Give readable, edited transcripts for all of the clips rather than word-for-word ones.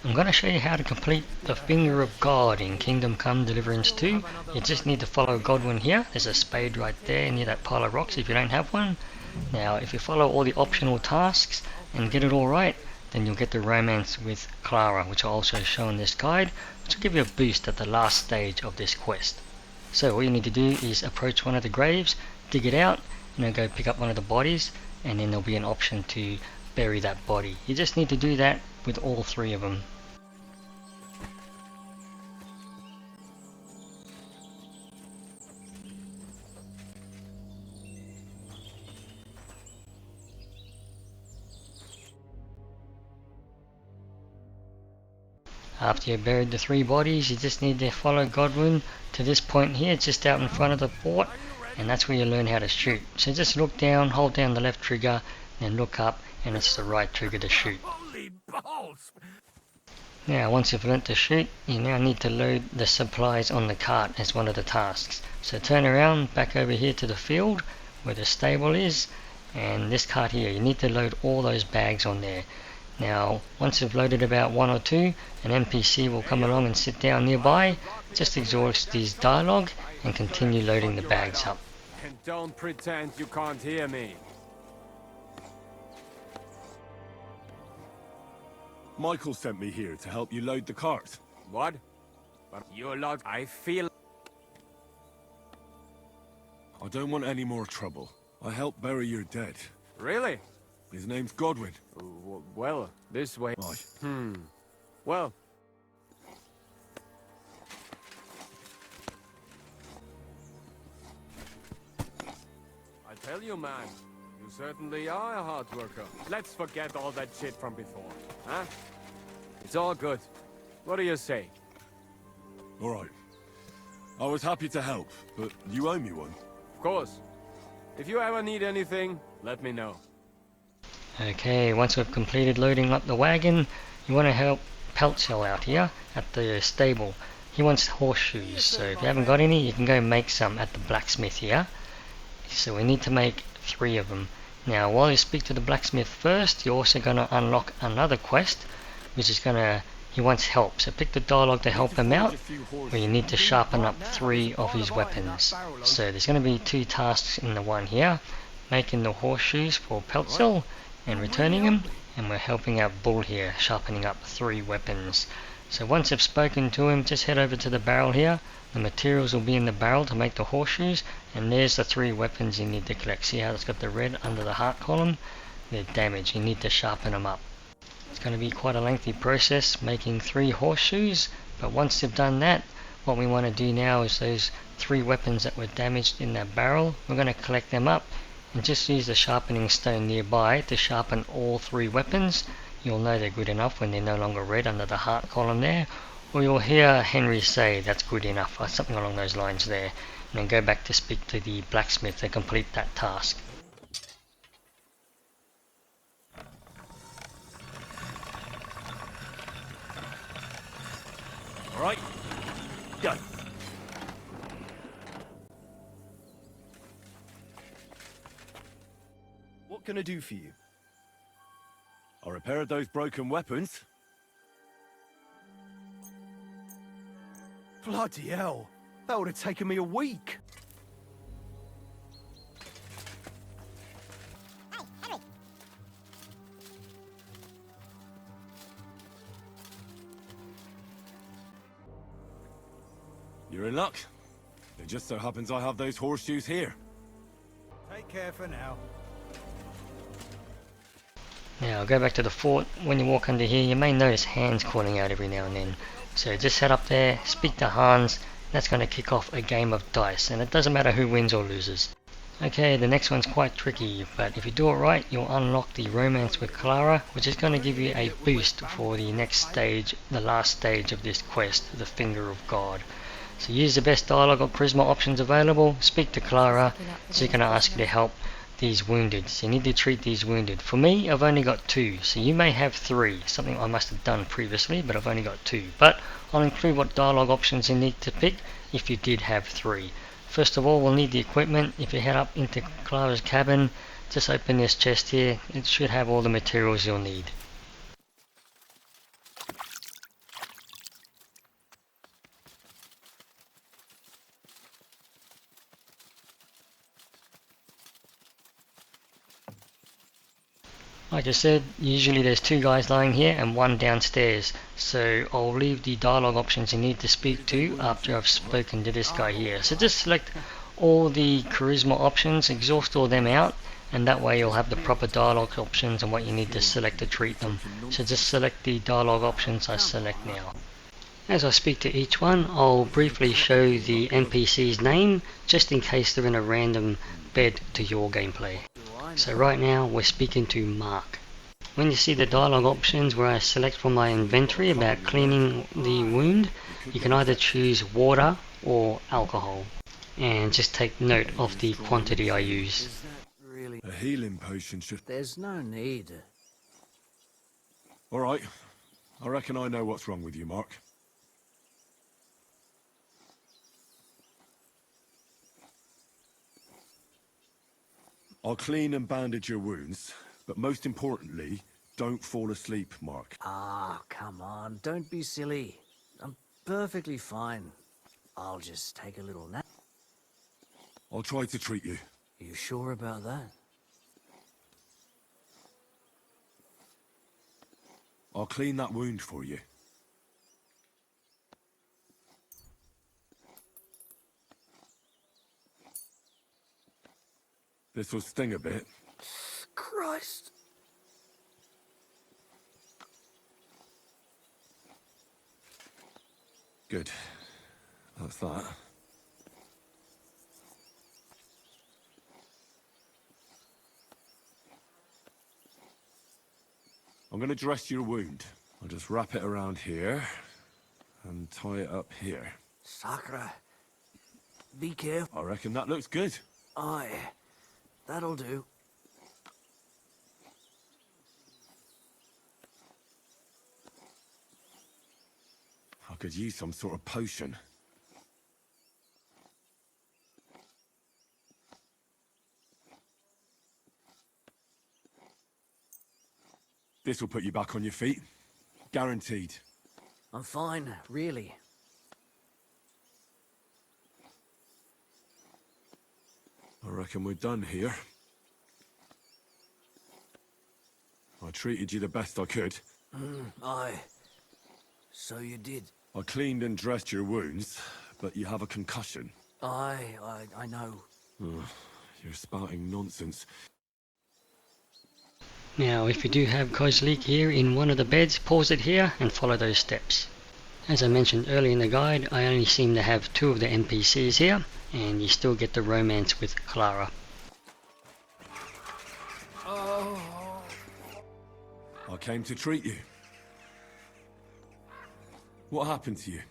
I'm going to show you how to complete the Finger of God in Kingdom Come Deliverance 2. You just need to follow Godwin here. There's a spade right there near that pile of rocks if you don't have one. Now if you follow all the optional tasks and get it all right, then you'll get the romance with Klara, which I'll also show in this guide, which will give you a boost at the last stage of this quest. So all you need to do is approach one of the graves, dig it out, and then go pick up one of the bodies, and then there'll be an option to bury that body. You just need to do that with all three of them. After you've buried the three bodies, you just need to follow Godwin to this point here, just out in front of the fort, and that's where you learn how to shoot. So just look down, hold down the left trigger, then look up, and it's the right trigger to shoot. Now once you've learnt to shoot, you now need to load the supplies on the cart as one of the tasks. So turn around, back over here to the field where the stable is, and this cart here, you need to load all those bags on there. Now once you've loaded about one or two, an NPC will come along and sit down nearby. Just exhaust his dialogue and continue loading the bags up. And don't pretend you can't hear me. Michael sent me here to help you load the cart. What? But you lot, I feel... I don't want any more trouble. I helped bury your dead. Really? His name's Godwin. Well, this way. Aye. Well. I tell you, man, you certainly are a hard worker. Let's forget all that shit from before, huh? It's all good. What do you say? All right. I was happy to help, but you owe me one. Of course. If you ever need anything, let me know. Okay, once we've completed loading up the wagon, you want to help Peltzel out here at the stable. He wants horseshoes, so if you haven't got any, you can go make some at the blacksmith here. So we need to make 3 of them. Now while you speak to the blacksmith first, you're also going to unlock another quest, which is he wants help. So pick the dialogue to help him out, where you need to sharpen up 3 of his weapons. So there's going to be 2 tasks in the one here, making the horseshoes for Peltzel and returning them, and we're helping out Bull here, sharpening up 3 weapons. So once you've spoken to him, just head over to the barrel here. The materials will be in the barrel to make the horseshoes, and there's the 3 weapons you need to collect. See how it's got the red under the heart column? They're damaged, you need to sharpen them up. It's going to be quite a lengthy process making 3 horseshoes, but once you've done that, what we want to do now is those 3 weapons that were damaged in that barrel, we're going to collect them up and just use the sharpening stone nearby to sharpen all 3 weapons. You'll know they're good enough when they're no longer red under the heart column there, or you'll hear Henry say that's good enough, or something along those lines there, and then go back to speak to the blacksmith to complete that task. All right. Go. What can I do for you? I repaired those broken weapons. Bloody hell! That would have taken me a week! You're in luck. It just so happens I have those horseshoes here. Take care for now. Now go back to the fort. When you walk under here, you may notice Hans calling out every now and then. So just head up there, speak to Hans. That's going to kick off a game of dice, and it doesn't matter who wins or loses. Okay, the next one's quite tricky, but if you do it right, you'll unlock the romance with Klara, which is going to give you a boost for the next stage, the last stage of this quest, the Finger of God. So use the best dialogue or charisma options available, speak to Klara, she's going to ask you to help these wounded. So you need to treat these wounded. For me, I've only got 2, so you may have 3, something I must have done previously, but I've only got 2. But I'll include what dialogue options you need to pick if you did have 3. First of all, we'll need the equipment. If you head up into Klara's cabin, just open this chest here. It should have all the materials you'll need. Like I said, usually there's two guys lying here and one downstairs, so I'll leave the dialogue options you need to speak to after I've spoken to this guy here. So just select all the charisma options, exhaust all them out, and that way you'll have the proper dialogue options and what you need to select to treat them. So just select the dialogue options I select now. As I speak to each one, I'll briefly show the NPC's name, just in case they're in a random bed to your gameplay. So right now we're speaking to Mark. When you see the dialogue options where I select from my inventory about cleaning the wound, you can either choose water or alcohol. And just take note of the quantity I use. Is that really? A healing potion should... There's no need. Alright. I reckon I know what's wrong with you, Mark. I'll clean and bandage your wounds, but most importantly, don't fall asleep, Mark. Ah, come on, don't be silly. I'm perfectly fine. I'll just take a little nap. I'll try to treat you. You sure about that? I'll clean that wound for you. This will sting a bit. Christ. Good. That's that. I'm gonna dress your wound. I'll just wrap it around here and tie it up here. Sakra. Be careful. I reckon that looks good. Aye. That'll do. I could use some sort of potion. This will put you back on your feet. Guaranteed. I'm fine, really. I reckon we're done here. I treated you the best I could. Aye. So you did. I cleaned and dressed your wounds, but you have a concussion. Aye, I know. You're spouting nonsense. Now if you do have Kozlik here in one of the beds, pause it here and follow those steps. As I mentioned earlier in the guide, I only seem to have 2 of the NPCs here, and you still get the romance with Klara. I came to treat you. What happened to you?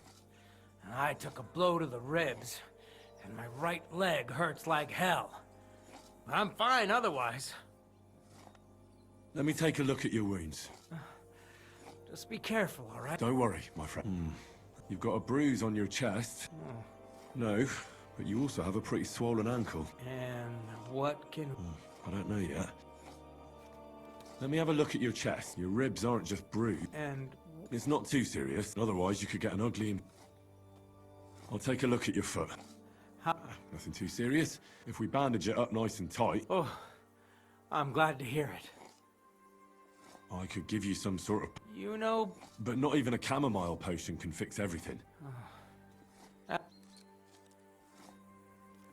I took a blow to the ribs, and my right leg hurts like hell. But I'm fine otherwise. Let me take a look at your wounds. Just be careful, all right? Don't worry, my friend. You've got a bruise on your chest. No, but you also have a pretty swollen ankle. And what can... I don't know yet. Let me have a look at your chest. Your ribs aren't just bruised. And... It's not too serious, otherwise you could get an ugly... I'll take a look at your foot. How... Nothing too serious. If we bandage it up nice and tight, Oh, I'm glad to hear it. I could give you some sort of... You know... But not even a chamomile potion can fix everything.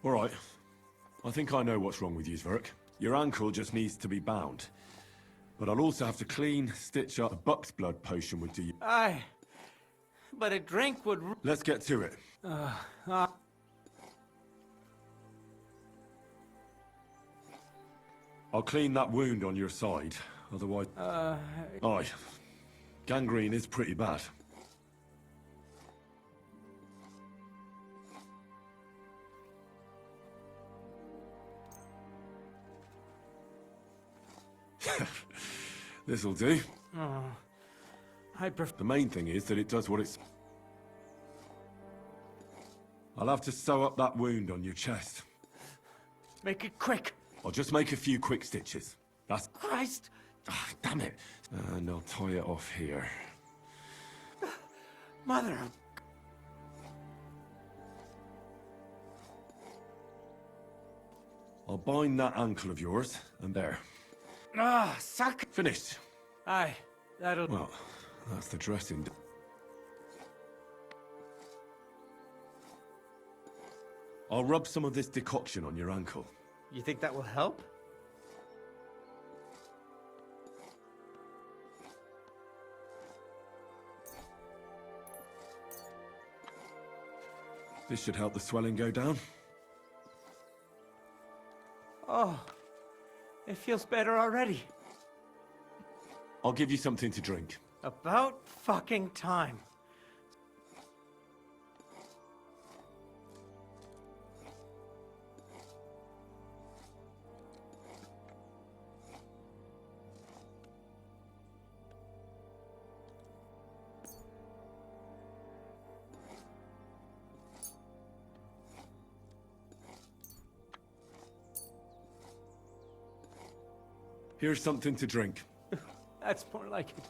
Alright. I think I know what's wrong with you, Zverk. Your ankle just needs to be bound. But I'll also have to clean, stitch up. A buck's blood potion would do you. Aye. But a drink would... Let's get to it. I'll clean that wound on your side. Otherwise... Aye. Gangrene is pretty bad. This'll do. I prefer... The main thing is that it does what it's... I'll have to sew up that wound on your chest. Make it quick. I'll just make a few quick stitches. That's... Christ! Ah, damn it. And I'll tie it off here. Mother... I'll bind that ankle of yours, and there. Ah, suck. Finished. Aye, that'll... Well, that's the dressing. I'll rub some of this decoction on your ankle. You think that will help? This should help the swelling go down. Oh, it feels better already. I'll give you something to drink. About fucking time. Here's something to drink. That's more like it.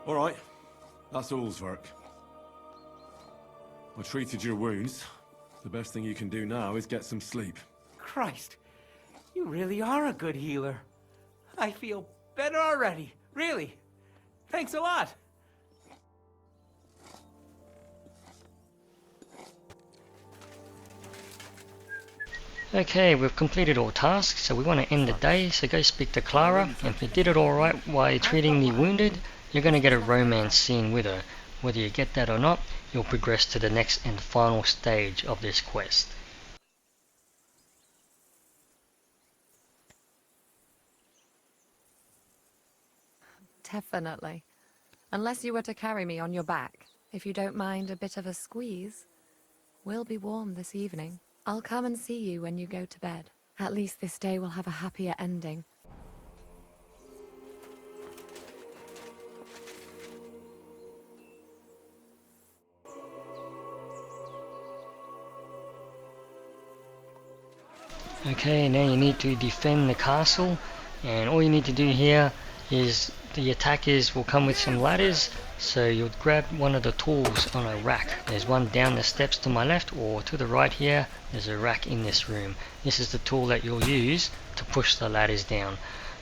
All right. That's all, Zwerk. I treated your wounds. The best thing you can do now is get some sleep. Christ, you really are a good healer. I feel better already, really. Thanks a lot. Okay, we've completed all tasks, so we want to end the day, so go speak to Klara, and if you did it alright while treating the wounded, you're going to get a romance scene with her. Whether you get that or not, you'll progress to the next and final stage of this quest. Definitely. Unless you were to carry me on your back, if you don't mind a bit of a squeeze. We'll be warm this evening. I'll come and see you when you go to bed. At least this day will have a happier ending. Okay, now you need to defend the castle, and all you need to do here is the attackers will come with some ladders, so you'll grab one of the tools on a rack. There's one down the steps to my left, or to the right here, there's a rack in this room. This is the tool that you'll use to push the ladders down.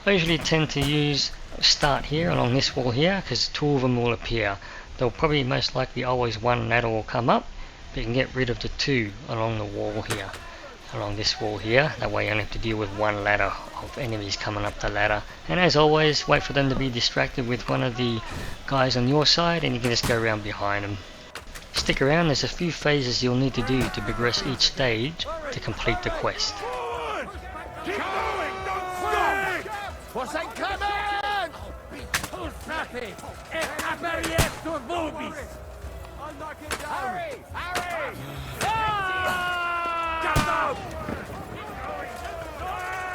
I usually tend to start here along this wall here, because two of them will appear. There'll probably most likely always one ladder will come up, but you can get rid of the two along the wall here. Along this wall here, that way you only have to deal with one ladder of enemies coming up the ladder. And as always, wait for them to be distracted with one of the guys on your side, and you can just go around behind them. Stick around, there's a few phases you'll need to do to progress each stage to complete the quest. Keep going! Don't stop! What's that coming? Too snappy! I'll knock it down! Hurry!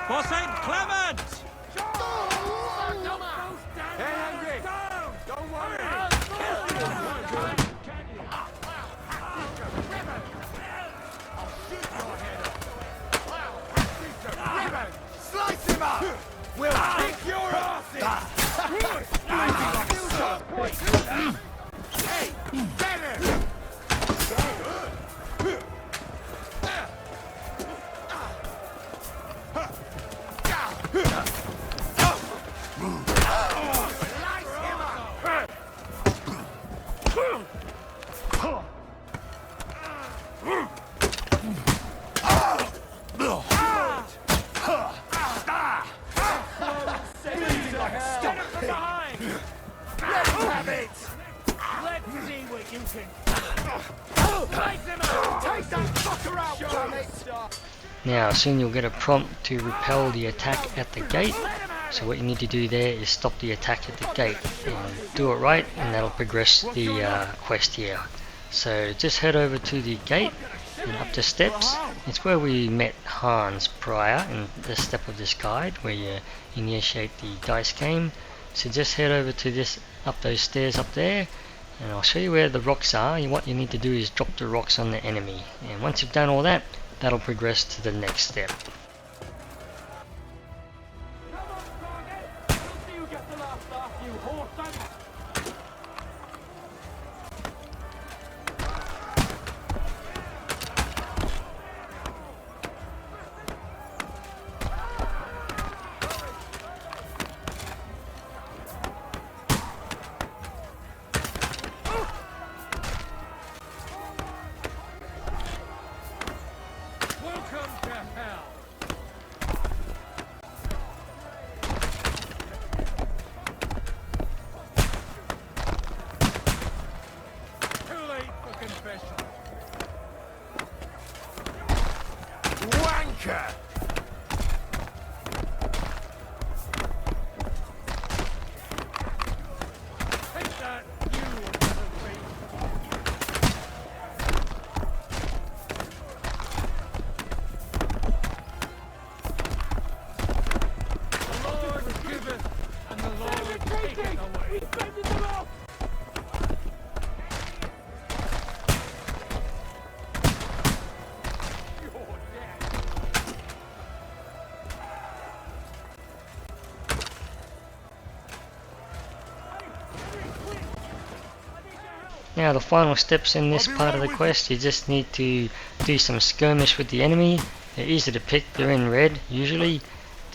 For St. Clement! Hey, Henry! Don't worry! Slice him up! We'll kick your asses! Hey, better! Now soon you'll get a prompt to repel the attack at the gate, so what you need to do there is stop the attack at the gate and do it right, and that'll progress the quest here. So just head over to the gate and up the steps. It's where we met Hans prior in the step of this guide where you initiate the dice game. So just head over to this, up those stairs up there, and I'll show you where the rocks are, and what you need to do is drop the rocks on the enemy, and once you've done all that, that'll progress to the next step. Now the final steps in this part of the quest, you just need to do some skirmish with the enemy. They're easy to pick, they're in red usually.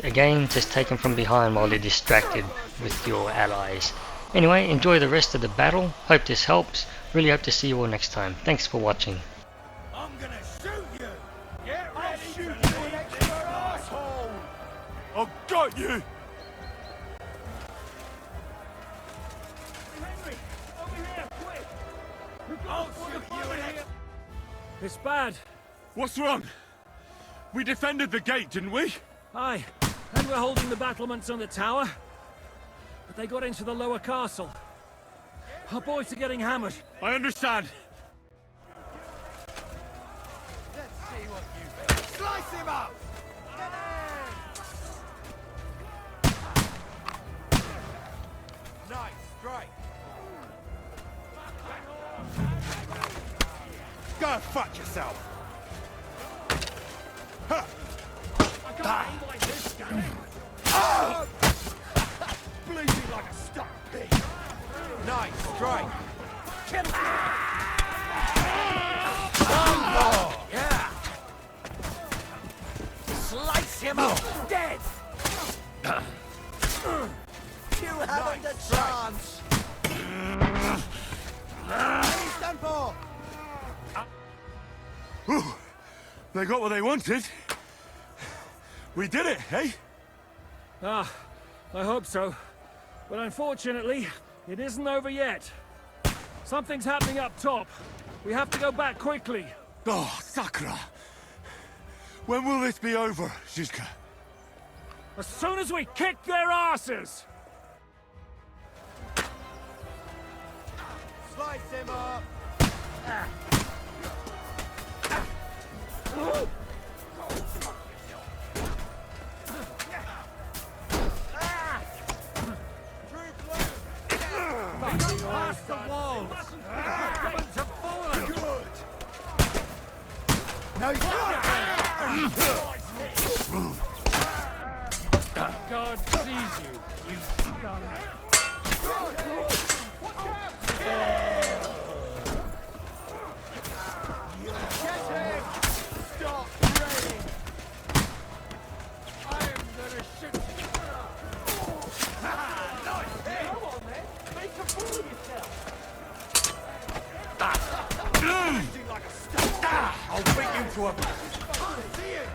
Again, just take them from behind while they're distracted with your allies. Anyway, enjoy the rest of the battle. Hope this helps. Really hope to see you all next time. Thanks for watching. I'm gonna shoot you! Get ready! I'll shoot you, you extra asshole! I've got you! I'll shoot you in it! It's bad. What's wrong? We defended the gate, didn't we? Aye, and we're holding the battlements on the tower. But they got into the lower castle. Our boys are getting hammered. I understand. Let's see what you got. Slice him up! Nice strike. Go fuck yourself. Huh. Bleeding like a stuck pig. Nice strike. Yeah. Slice him up. Dead. You haven't a chance. He's done for. Ooh, they got what they wanted. We did it, eh? Ah, I hope so. But unfortunately, it isn't over yet. Something's happening up top. We have to go back quickly. Oh, Sakura. When will this be over, Shizuka? As soon as we kick their asses! Slice him up. Past the walls. Weapons have fallen. Good. Now you God sees you, you scum. get him. Stop praying. I am gonna shoot you. Like a stuff. I'll beat you to a... See you.